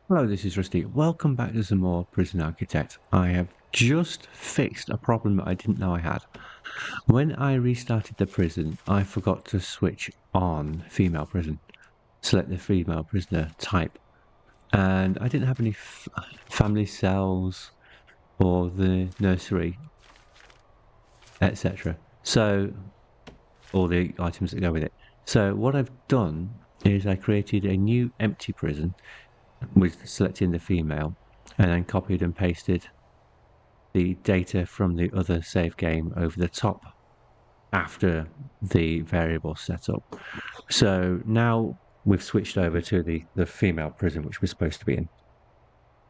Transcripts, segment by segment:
Hello, this is Rusty. Welcome back to some more Prison Architect. I have just fixed a problem that I didn't know I had. When I restarted the prison, I forgot to switch on female prison, select the female prisoner type, and I didn't have any family cells or the nursery, etc. So, all the items that go with it. So what I've done is I created a new empty prison with selecting the female and then copied and pasted the data from the other save game over the top after the variable setup. So now we've switched over to the female prison, which we're supposed to be in.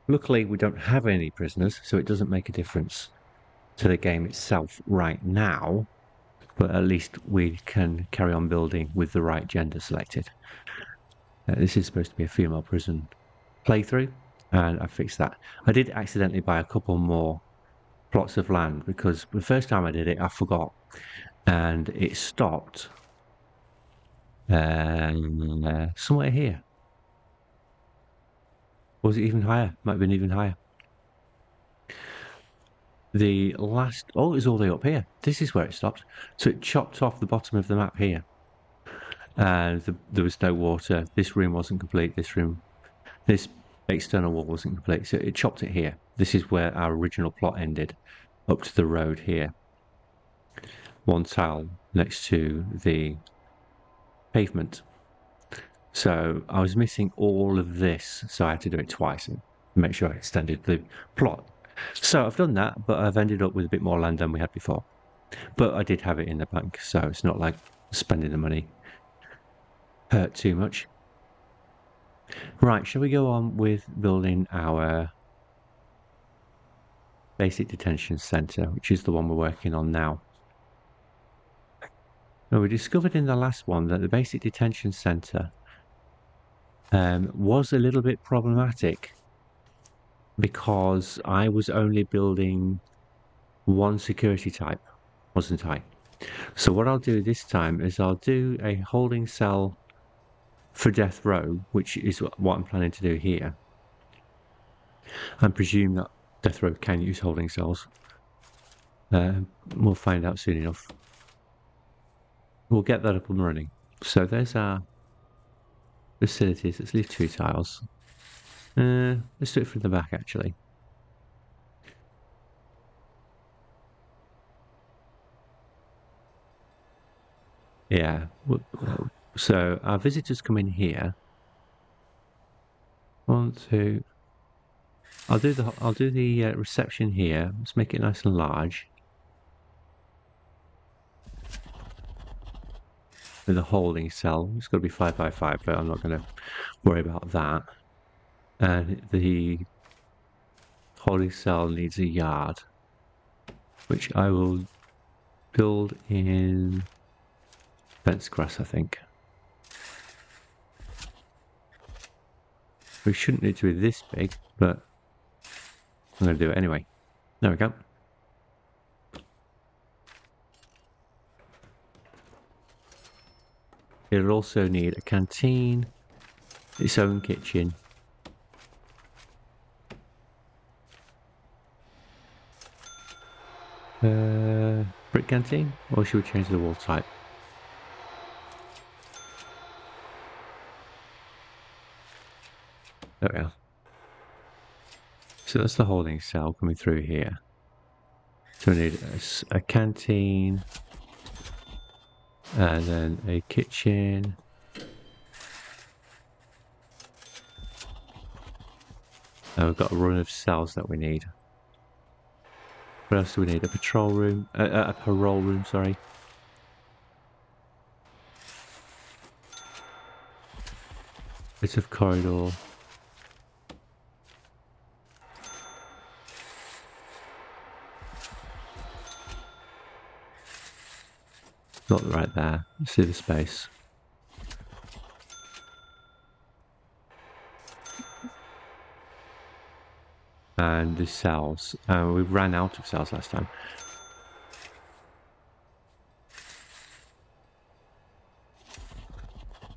Luckily, we don't have any prisoners, so it doesn't make a difference to the game itself right now, but at least we can carry on building with the right gender selected. This is supposed to be a female prison playthrough, and I fixed that. I did accidentally buy a couple more plots of land because the first time I did it, I forgot, and it stopped somewhere here. Was it even higher? Might have been even higher. The last, oh, it was all the way up here. This is where it stopped. So it chopped off the bottom of the map here, and there was no water. This room wasn't complete. This external wall wasn't complete, so it chopped it here. This is where our original plot ended, up to the road here. One tile next to the pavement. So I was missing all of this, so I had to do it twice and make sure I extended the plot. So I've done that, but I've ended up with a bit more land than we had before. But I did have it in the bank, so it's not like spending the money hurt too much. Right, shall we go on with building our basic detention centre, which is the one we're working on now. Now, we discovered in the last one that the basic detention centre was a little bit problematic because I was only building one security type, wasn't I? So what I'll do this time is I'll do a holding cell for death row, which is what I'm planning to do here. I presume that death row can use holding cells. We'll find out soon enough. We'll get that up and running. So there's our facilities. Let's leave 2 tiles. Let's do it from the back, actually. Yeah. So our visitors come in here. 1, 2. I'll do the reception here. Let's make it nice and large. With a holding cell. It's got to be 5 by 5, but I'm not going to worry about that. And the holding cell needs a yard, which I will build in fence grass, I think. We shouldn't need to be this big, but I'm going to do it anyway. There we go. It'll also need a canteen, its own kitchen. Brick canteen? Or should we change the wall type? There we are. So that's the holding cell coming through here. So we need a canteen, and then a kitchen. And we've got a run of cells that we need. What else do we need? A patrol room, a parole room, sorry. Bit of corridor. Not right there. See the space. And the cells. We ran out of cells last time.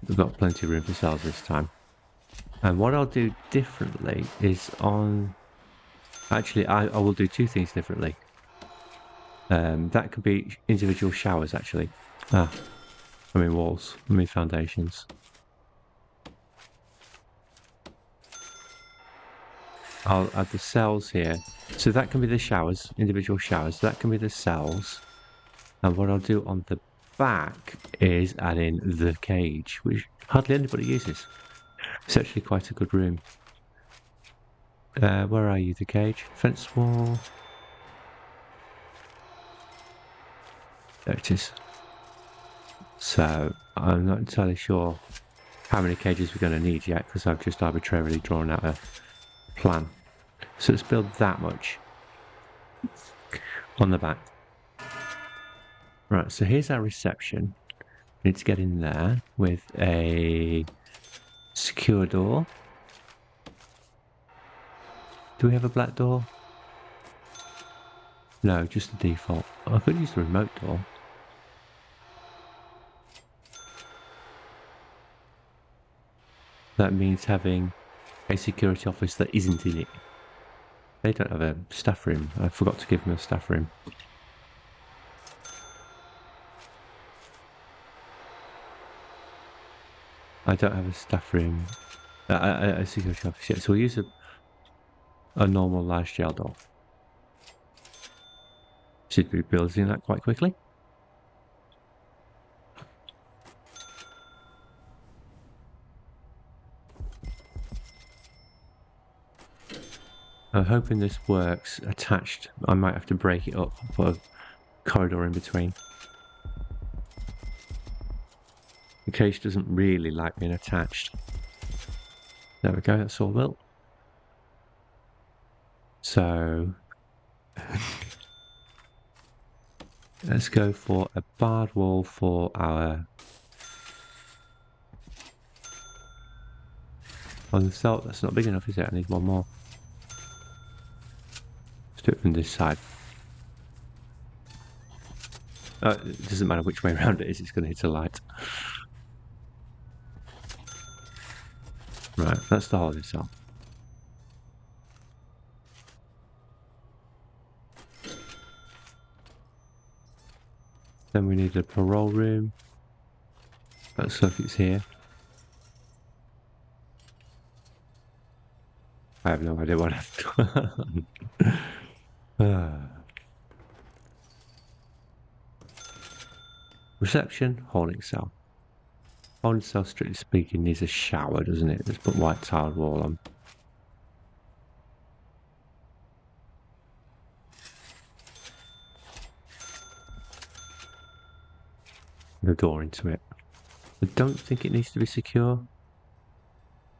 We've got plenty of room for cells this time. And what I'll do differently is on... Actually, I will do two things differently. That could be individual showers, actually. Walls. Foundations. I'll add the cells here. So that can be the showers, individual showers. That can be the cells. And what I'll do on the back is add in the cage, which hardly anybody uses. It's actually quite a good room. Where are you? The cage? Fence wall. There it is. So I'm not entirely sure how many cages we're going to need yet because I've just arbitrarily drawn out a plan. So let's build that much on the back. Right, so here's our reception. We need to get in there with a secure door. Do we have a black door? No, just the default. I could use the remote door. That means having a security office that isn't in it. They don't have a staff room. I forgot to give them a staff room. I don't have a staff room. A security office yet. So we'll use a normal large jail door. Should be building that quite quickly. I'm hoping this works attached. I might have to break it up, put a corridor in between. The cage doesn't really like being attached. There we go, that's all built. So let's go for a barred wall for our on the cell. That's not big enough, is it? I need one more. Let's do it from this side. It doesn't matter which way around it is, it's going to hit a light. Right, that's the holding cell. Then we need a parole room. Let's look, it's here. I have no idea what I've done. Reception, holding cell. Holding cell, strictly speaking, needs a shower, doesn't it? Let's put white tiled wall on. The door into it. I don't think it needs to be secure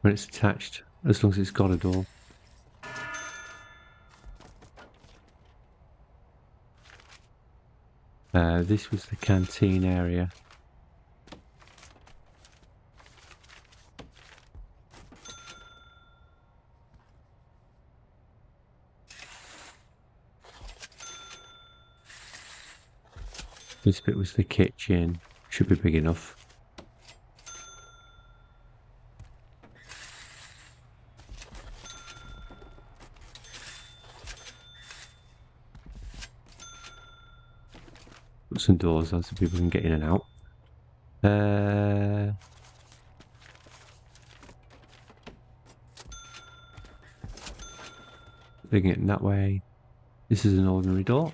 when it's attached, as long as it's got a door. This was the canteen area. This bit was the kitchen. Should be big enough. Put some doors on so people can get in and out. Looking it that way. This is an ordinary door.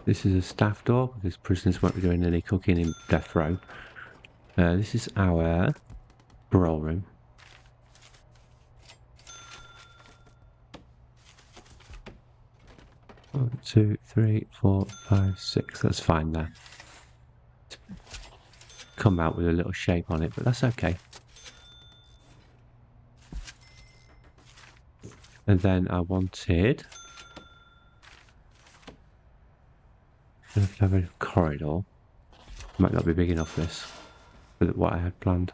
This is a staff door because prisoners won't be doing any cooking in death row. This is our parole room. One, two, three, four, five, six. That's fine there. Come out with a little shape on it, but that's okay. And then I wanted to have a corridor. Might not be big enough this for what I had planned.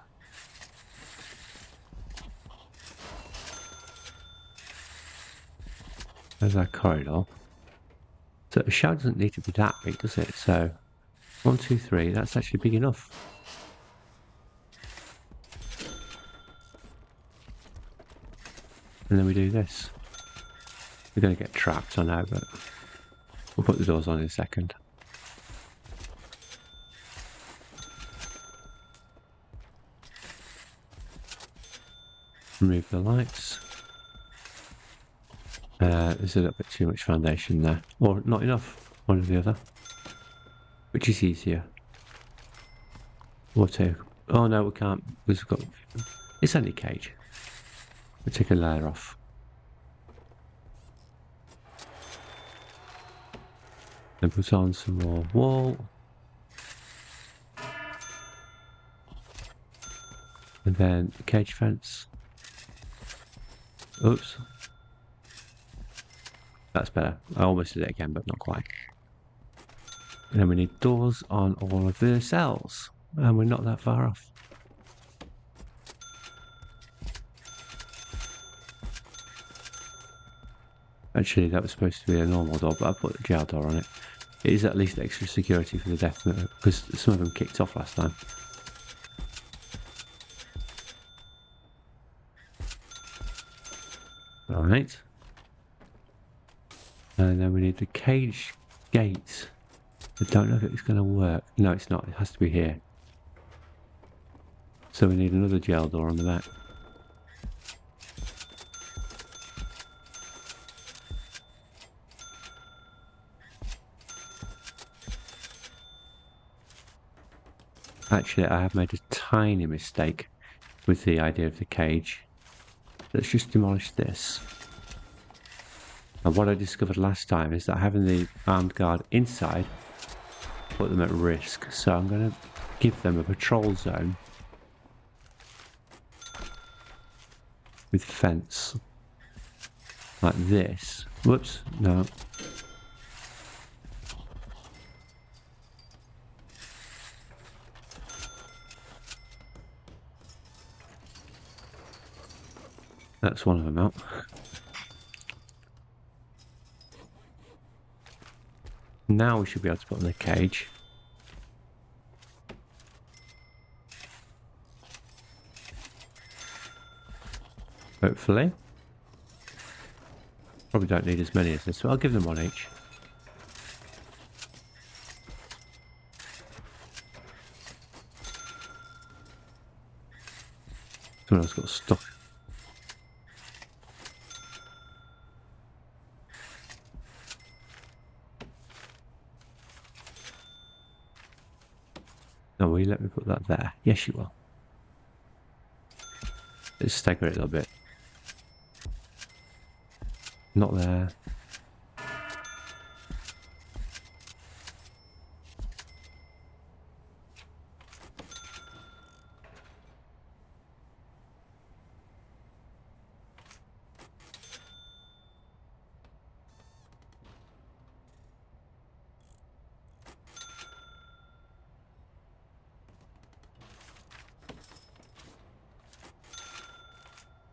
There's our corridor. So the shower doesn't need to be that big, does it? So 1, 2, 3, that's actually big enough. And then we do this. We're going to get trapped, I know, but we'll put the doors on in a second. Remove the lights. There's a little bit too much foundation there. Or not enough, one or the other. Which is easier? Or two. Oh no, we can't, because we've got... It's only a cage. We'll take a layer off. Then put on some more wall. And then cage fence. Oops. That's better. I almost did it again, but not quite. And then we need doors on all of the cells. And we're not that far off. Actually, that was supposed to be a normal door, but I put a jail door on it. It is at least extra security for the death note, because some of them kicked off last time. Alright. And then we need the cage gate. I don't know if it's going to work. No, it's not. It has to be here. So we need another jail door on the back. Actually, I have made a tiny mistake with the idea of the cage. Let's just demolish this. And what I discovered last time is that having the armed guard inside put them at risk. So I'm going to give them a patrol zone with fence. Like this. Whoops, no. That's one of them out. Now we should be able to put on the cage. Hopefully. Probably don't need as many as this, so I'll give them one each. Someone else got stuck. No, will you let me put that there? Yes, you will. Let's stagger it a little bit. Not there.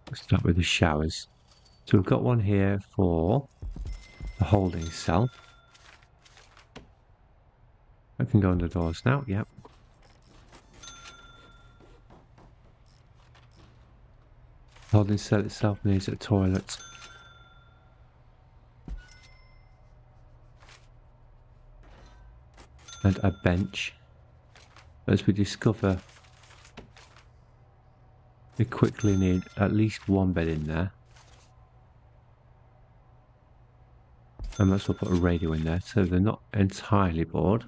Let's start with the showers. So we've got one here for the holding cell. I can go under doors now, yep. The holding cell itself needs a toilet. And a bench. As we discover, we quickly need at least one bed in there. And let's put a radio in there so they're not entirely bored.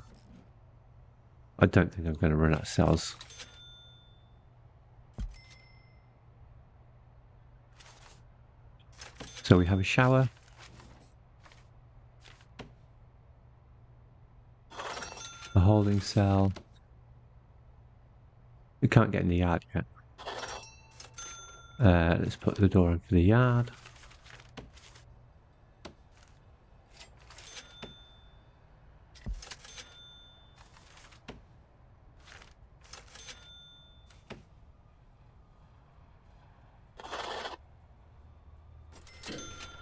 I don't think I'm going to run out of cells. So we have a shower. A holding cell. We can't get in the yard yet. Let's put the door in for the yard.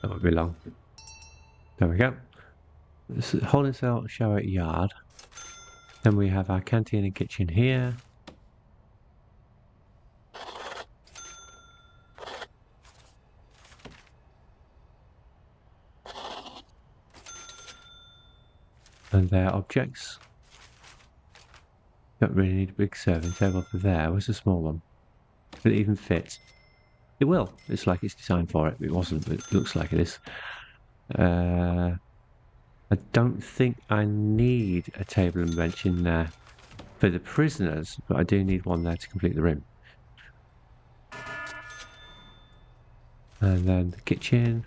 That won't be long. There we go. This is holding cell, shower, yard. Then we have our canteen and kitchen here. And they're objects. Don't really need a big serving table for there. Where's the small one? Will it even fit? It will. It's like it's designed for it. It wasn't, but it looks like it is. I don't think I need a table and bench in there for the prisoners, but I do need one there to complete the room. And then the kitchen.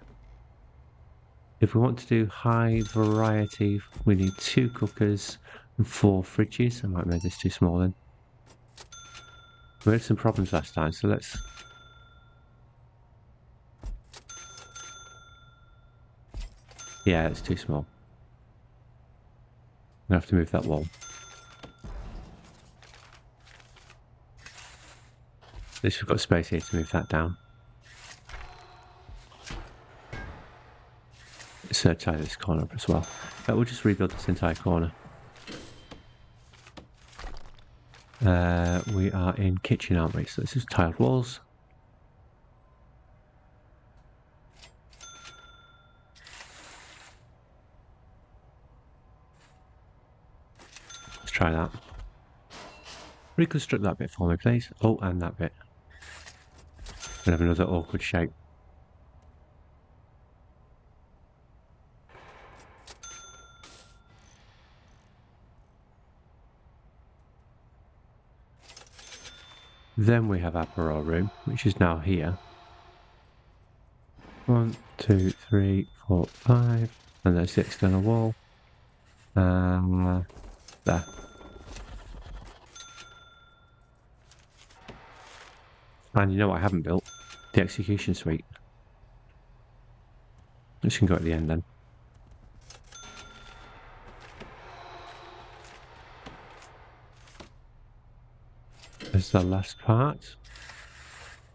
If we want to do high variety, we need 2 cookers and 4 fridges. I might have made this too small then. We had some problems last time, so let's... Yeah, it's too small. I'm going to have to move that wall. At least we've got space here to move that down. Let's tie this corner up as well. We'll just rebuild this entire corner. We are in kitchen, aren't we? So this is tiled walls. Let's try that. Reconstruct that bit for me, please. Oh, and that bit. We'll have another awkward shape. Then we have our parole room, which is now here. 1, 2, 3, 4, 5, and there's the external wall. There. And you know what I haven't built? The execution suite. This can go at the end then. There's the last part.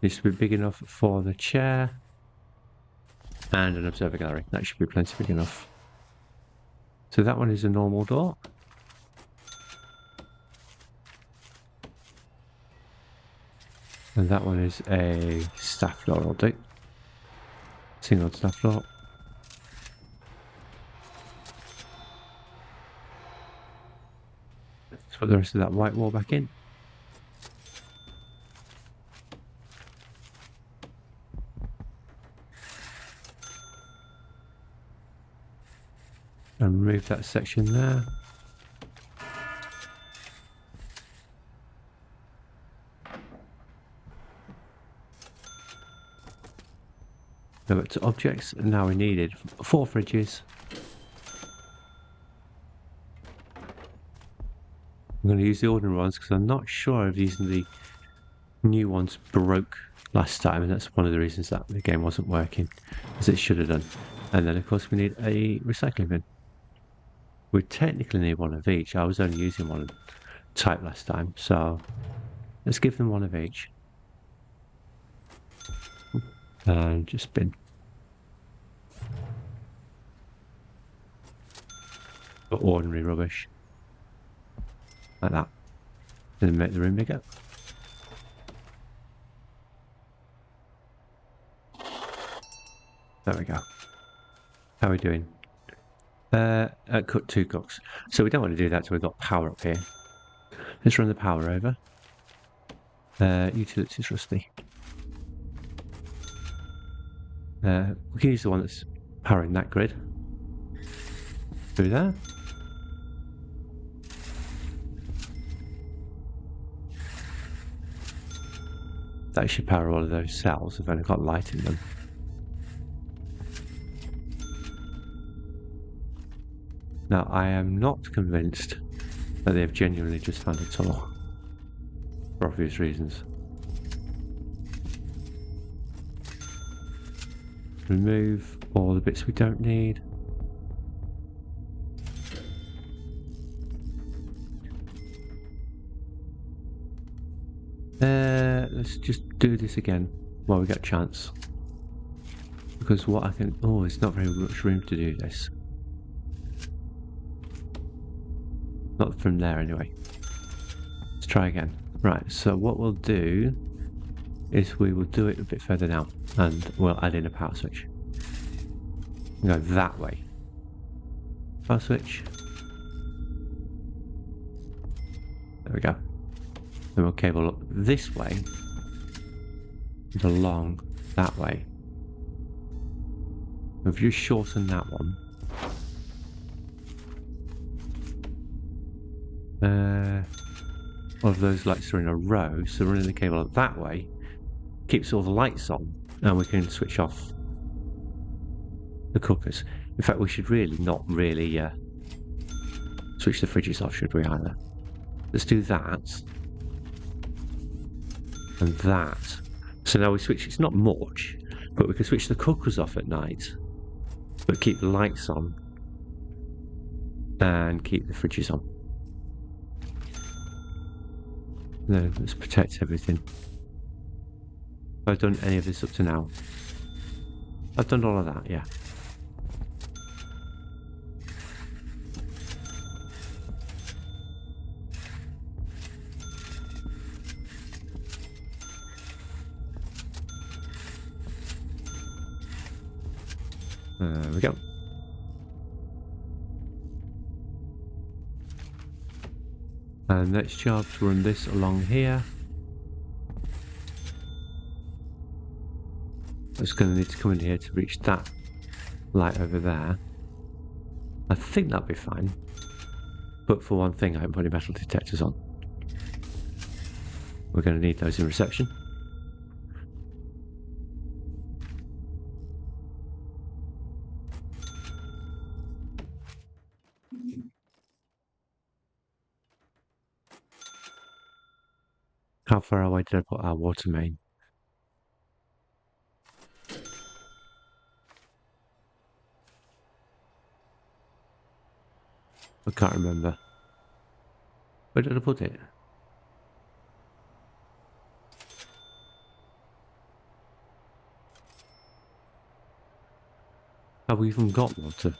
Needs to be big enough for the chair. And an observer gallery. That should be plenty big enough. So that one is a normal door. And that one is a staff door, I'll do. Single staff door. Let's put the rest of that white wall back in. And remove that section there. Go back to objects, and now we needed 4 fridges. I'm going to use the ordinary ones because I'm not sure if using the new ones broke last time, and that's one of the reasons that the game wasn't working as it should have done. And then of course we need a recycling bin. We technically need 1 of each. I was only using 1 type last time, so let's give them 1 of each. And just bin. But ordinary rubbish. Like that. And then make the room bigger. There we go. How are we doing? Cut 2 cooks. So we don't want to do that till we've got power up here. Let's run the power over. Utilities rusty. We can use the one that's powering that grid. Through there. That should power all of those cells. I've only got light in them. Now, I am not convinced that they've genuinely just found a tunnel. For obvious reasons. Remove all the bits we don't need. Let's just do this again while we get a chance. Because what I can... Oh, there's not very much room to do this. Not from there anyway. Let's try again. Right, so what we'll do is we will do it a bit further down and we'll add in a power switch. Go that way. Power switch. we go. Then we'll cable up this way and along that way. If you shorten that one, all of those lights are in a row, so running the cable up that way keeps all the lights on, and we can switch off the cookers. In fact, we should really not really switch the fridges off, should we either? Let's do that and that. So now we switch, it's not much, but we can switch the cookers off at night, but keep the lights on and keep the fridges on. No, let's protect everything. I've done any of this up to now. I've done all of that, yeah. There we go. And next job to run this along here. It's going to need to come in here to reach that light over there. I think that'll be fine. But for one thing, I haven't put any metal detectors on. We're going to need those in reception. How far away did I put our water main? I can't remember. Where did I put it? Have we even got water?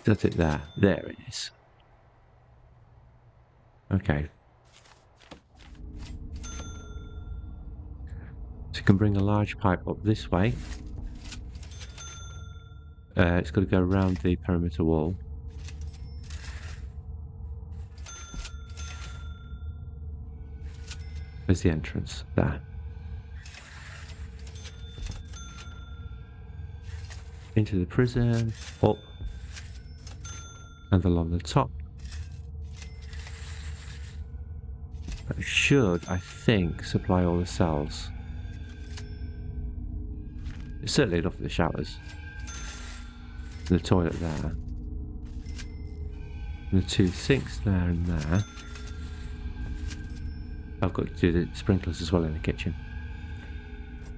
That's it there. There it is. Okay. So you can bring a large pipe up this way. It's got to go around the perimeter wall. There's the entrance there. Into the prison, up, and along the top. That should, I think, supply all the cells. It's certainly enough for the showers. The toilet there. And the two sinks there and there. I've got to do the sprinklers as well in the kitchen.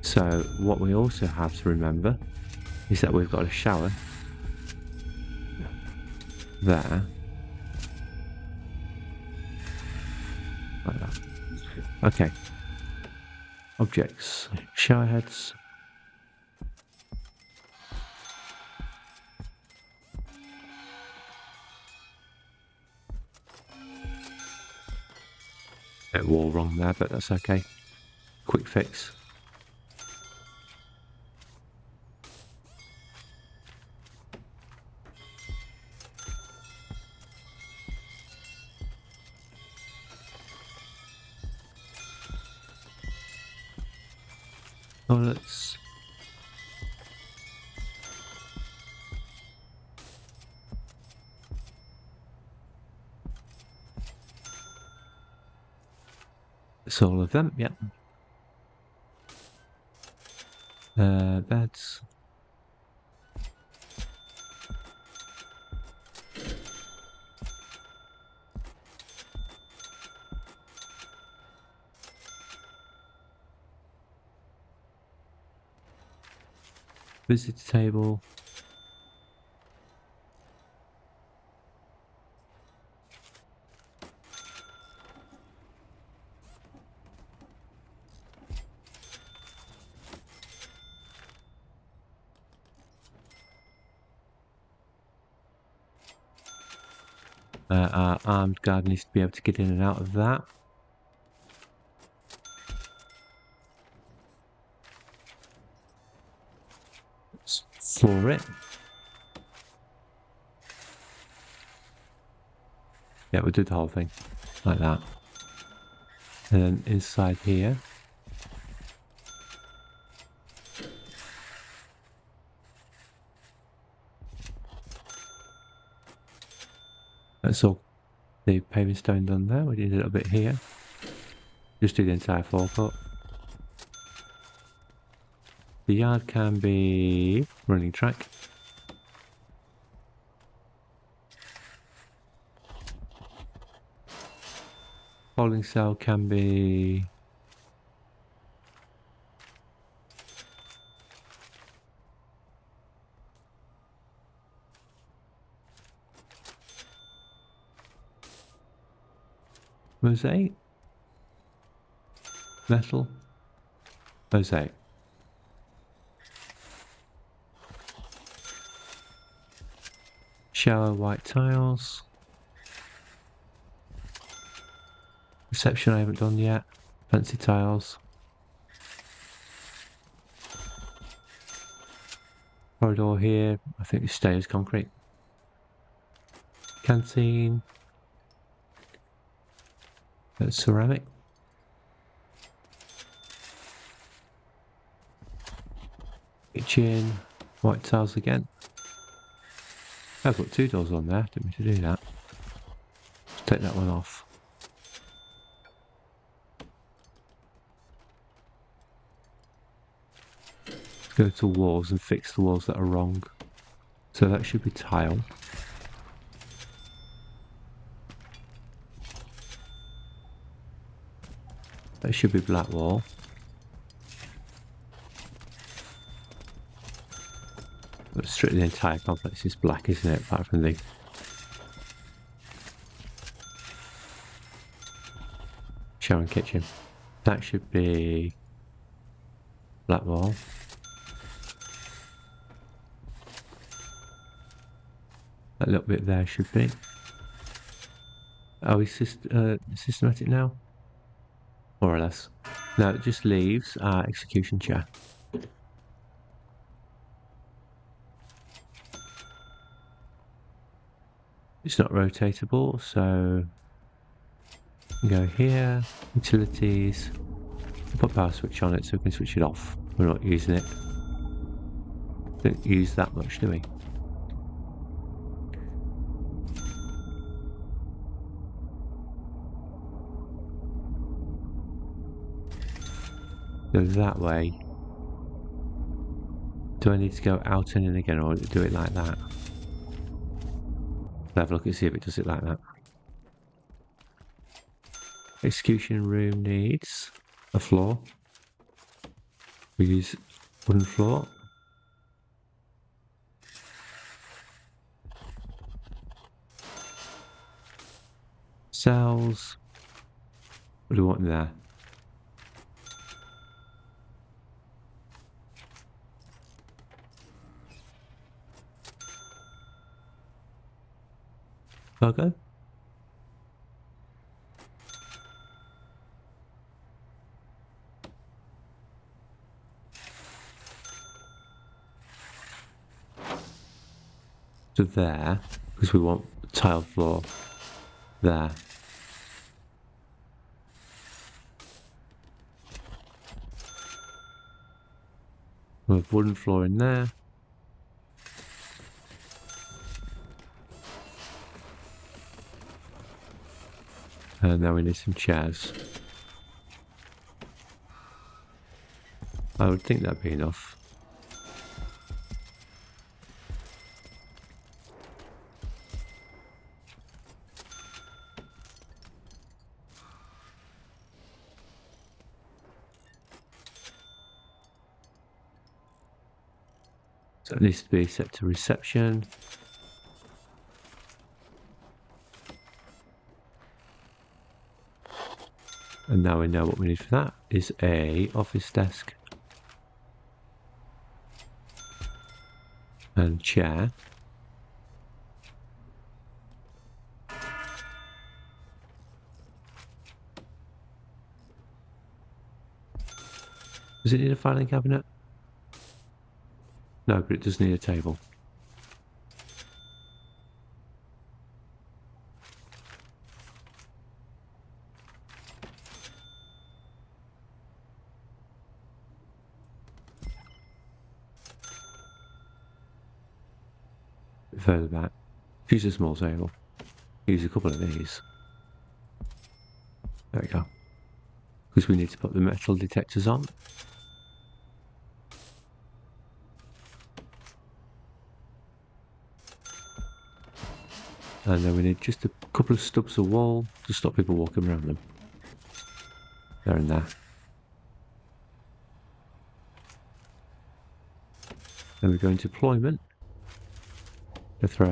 So what we also have to remember is that we've got a shower there. Like that. Okay. Objects. Shower heads. Bit wall wrong there, but that's okay. Quick fix. Toilets. It's all of them, yep. Beds. Visitor table. Our armed guard needs to be able to get in and out of that. Let's floor it. Yeah, we'll do the whole thing like that. And then inside here, that's all the paving stone done there. We did a little bit here. Just do the entire forecourt. The yard can be running track. Holding cell can be mosaic, metal, mosaic. Shower white tiles. Reception I haven't done yet. Fancy tiles. Corridor here, I think the stairs concrete. Canteen. That's ceramic. Kitchen. White tiles again. I've got 2 doors on there, didn't mean to do that. Let's take that one off. Let's go to walls and fix the walls that are wrong. So that should be tile. That should be black wall. But strictly the entire complex is black, isn't it? Apart from the shower and kitchen. That should be black wall. That little bit there should be. Are we systematic now? More or less. Now it just leaves our execution chair. It's not rotatable, so go here, utilities, put power switch on it so we can switch it off. We're not using it. Don't use that much, do we? Go that way. Do I need to go out and in again, or do it like that? I'll have a look and see if it does it like that. Execution room needs a floor. We use wooden floor. Cells. What do we want in there? Logo. To there, because we want tile floor there. We have wooden floor in there. And now we need some chairs. I would think that'd be enough. So it needs to be set to reception. And now we know what we need for that is a office desk and chair. Does it need a filing cabinet? No, but it does need a table. bit further back. Use a small table. Use a couple of these. There we go. Because we need to put the metal detectors on. And then we need just a couple of stubs of wall to stop people walking around them. There and there. Then we go into deployment. To throw.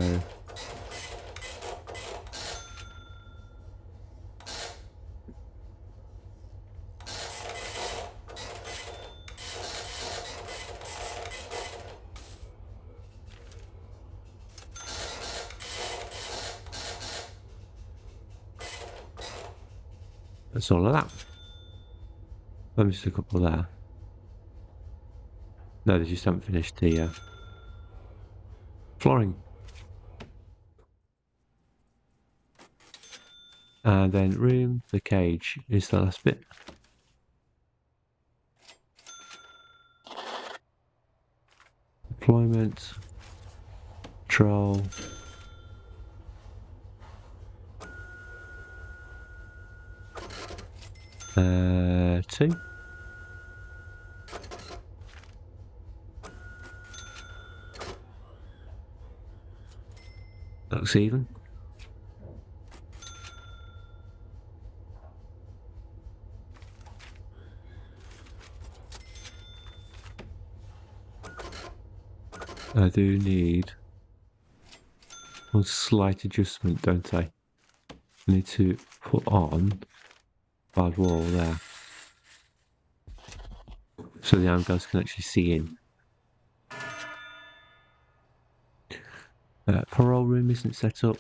That's all of that. Let me just a couple there. No, they just haven't finished the flooring. And then room, the cage is the last bit. Deployment, control. Two. Looks even. I do need one slight adjustment, don't I? I need to put on barbed wall there. So the arm guards can actually see in. Parole room isn't set up.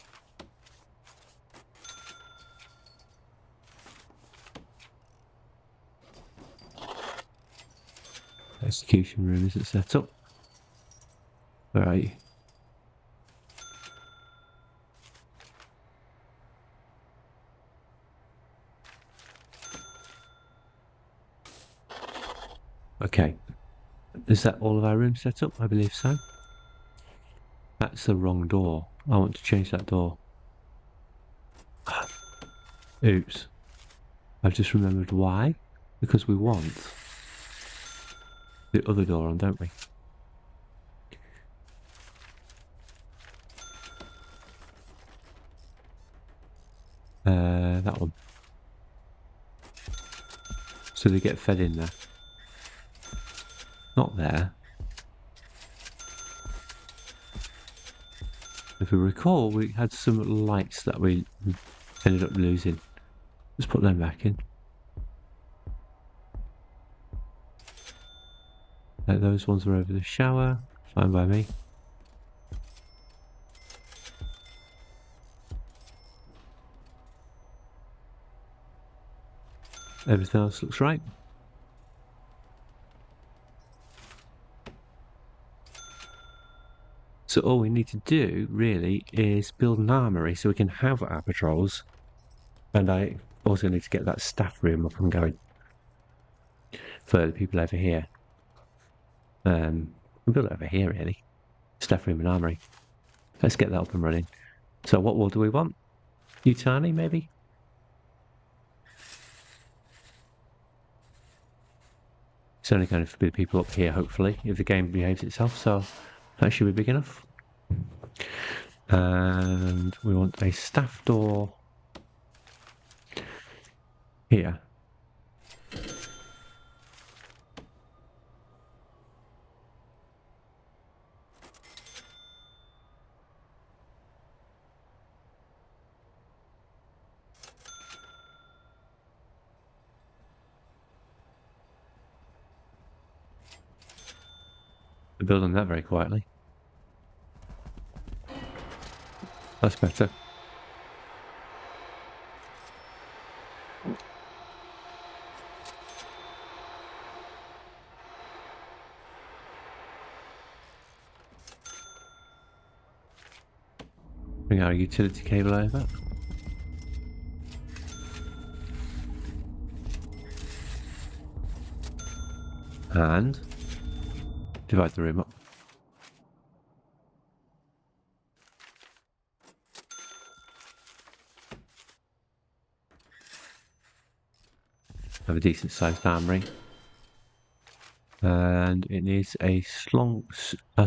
Execution room isn't set up. Alright. Okay. Is that all of our rooms set up? I believe so. That's the wrong door. I want to change that door. Oops. I've just remembered why. Because we want the other door on, don't we? That one. So they get fed in there. Not there. If we recall, we had some lights that we ended up losing. Let's put them back in. Those ones were over the shower. Fine by me. Everything else looks right. So all we need to do, really, is build an armory so we can have our patrols. And I also need to get that staff room up and going for the people over here. We'll build it over here, really. Staff room and armory. Let's get that up and running. So what wall do we want? Utani, maybe? It's only going to be people up here, hopefully, if the game behaves itself, so that should be big enough. And we want a staff door here. We're building that very quietly. That's better. Bring our utility cable over. And divide the room up. have a decent sized armory. And it needs a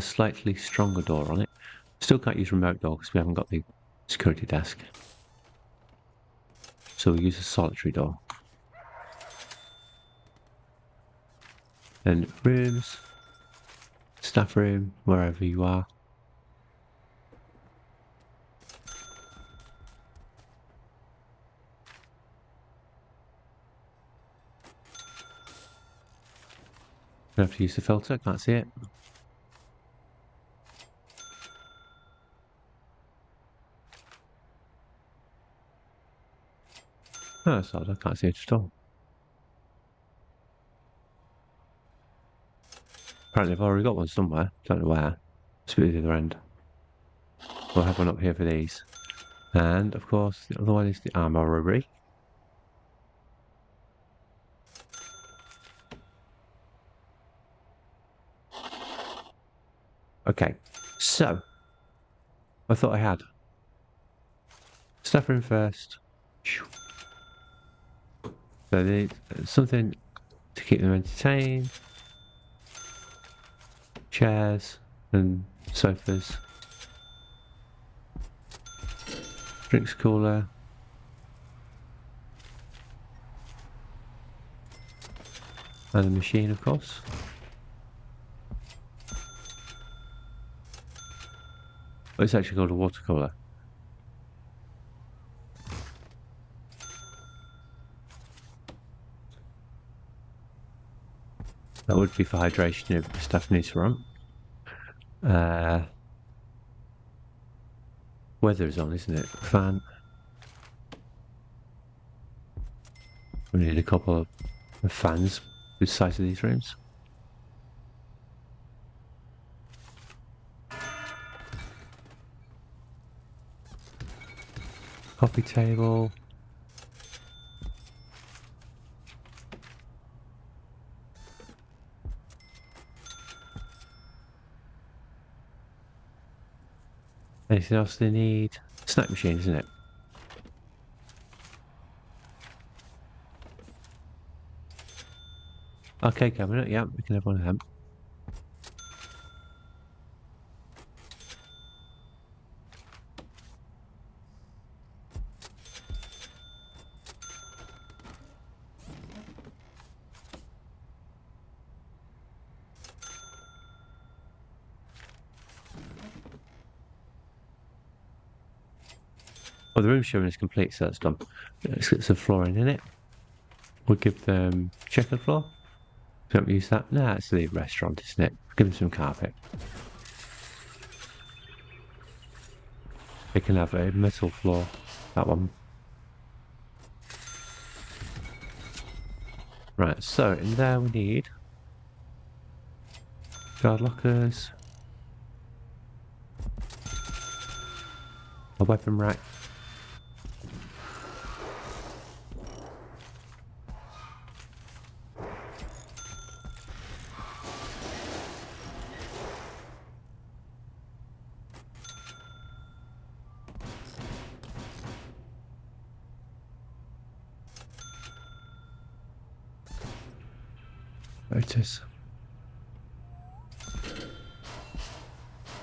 slightly stronger door on it. Still can't use remote door because we haven't got the security desk. So we'll use a solitary door. Then rooms, staff room, wherever you are. I have to use the filter, can't see it. Oh, that's odd, I can't see it at all. Apparently I've already got one somewhere, don't know where. It's at the other end. We'll have one up here for these. And, of course, the other one is the armory. Okay, so, I thought I had. Staff room first. So they need something to keep them entertained. Chairs and sofas. Drinks cooler. And a machine, of course. Oh, it's actually called a water cooler. That would be for hydration if stuff needs to run. Weather's on, isn't it? Fan. We need a couple of fans with the size of these rooms. Coffee table. Anything else they need? Snack machine, isn't it? Arcade cabinet, yeah, we can have one of them. Oh, the room showing is complete, so that's done. Let's get some flooring in it. We'll give them checkered floor. Don't use that. Nah, it's the restaurant, isn't it? Give them some carpet. They can have a metal floor. That one. Right, so in there we need guard lockers, a weapon rack, notice,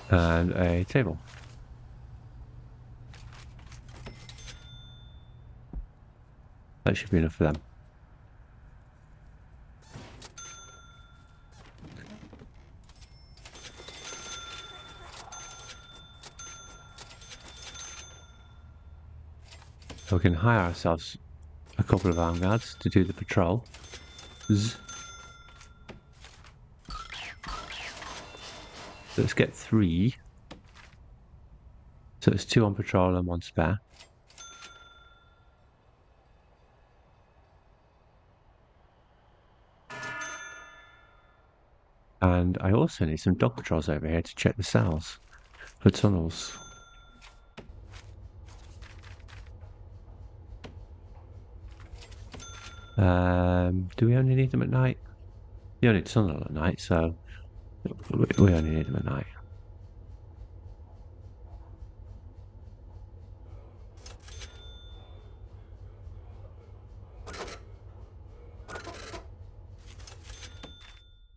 and a table. That should be enough for them. So we can hire ourselves a couple of armed guards to do the patrol. Let's get 3. So it's 2 on patrol and 1 spare. And I also need some dog patrols over here to check the cells for tunnels. Do we only need them at night? You only tunnel at night, so we only need them at night.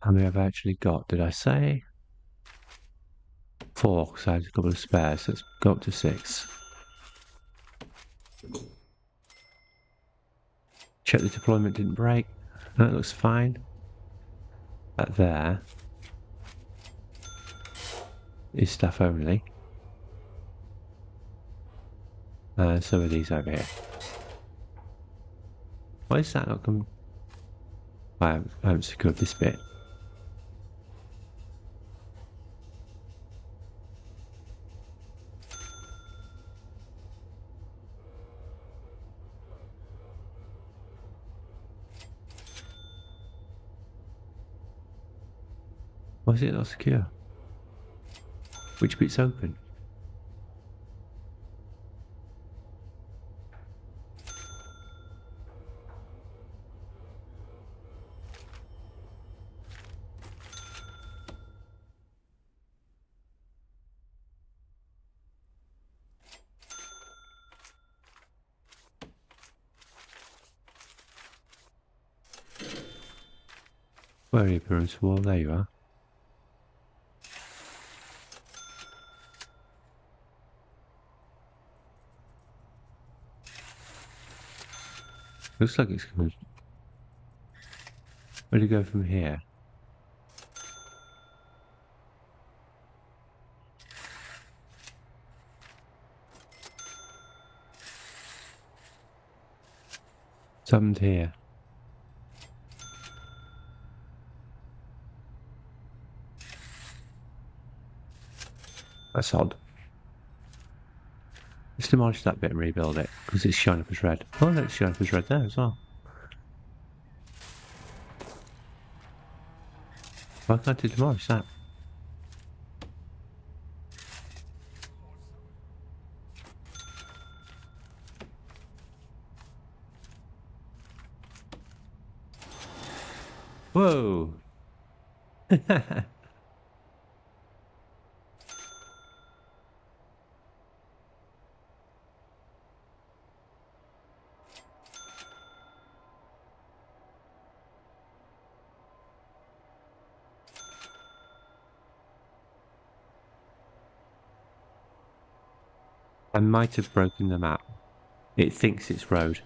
How many have I actually got? Did I say? 4, because I had a couple of spares. Let's go up to 6. Check the deployment didn't break. That looks fine. That there is staff only. Some of these over here. Why is that not coming? I haven't secured this bit. Why is it not secure? Which bit's open? Where are you, appearance wall? There you are. Looks like it's coming. Where do you go from here? Something here. That's odd. Let's demolish that bit and rebuild it, because it's showing up as red. Oh, no, it's showing up as red there as well. Why can't I demolish that? Whoa! I might have broken the map. It thinks it's road.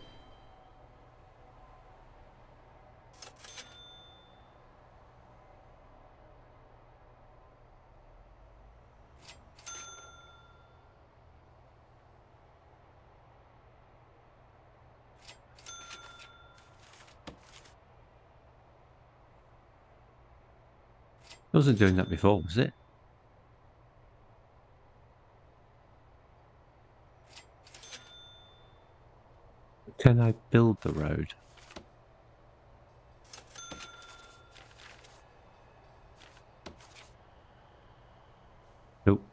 It wasn't doing that before, was it? Can I build the road? Nope.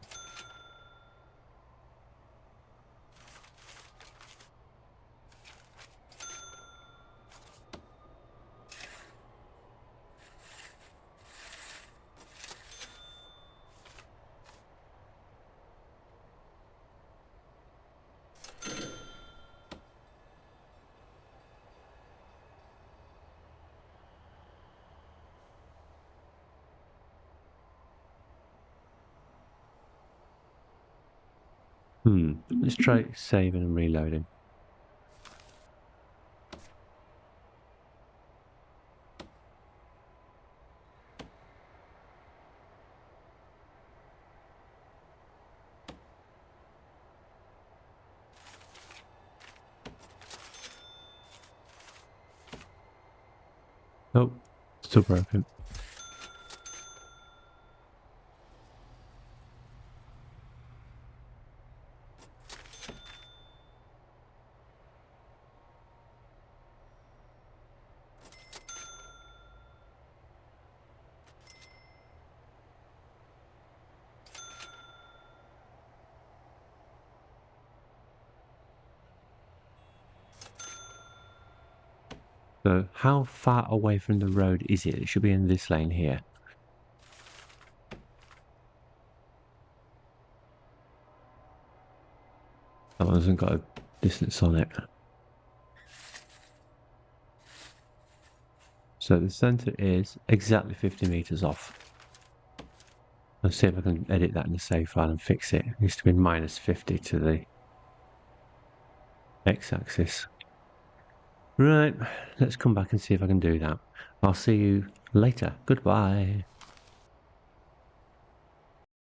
Let's try saving and reloading. Nope. Still broken. So how far away from the road is it? It should be in this lane here. That one hasn't got a distance on it. So the center is exactly 50 meters off. Let's see if I can edit that in the save file and fix it. It needs to be minus 50 to the x-axis. Right, let's come back and see if I can do that. I'll see you later. Goodbye.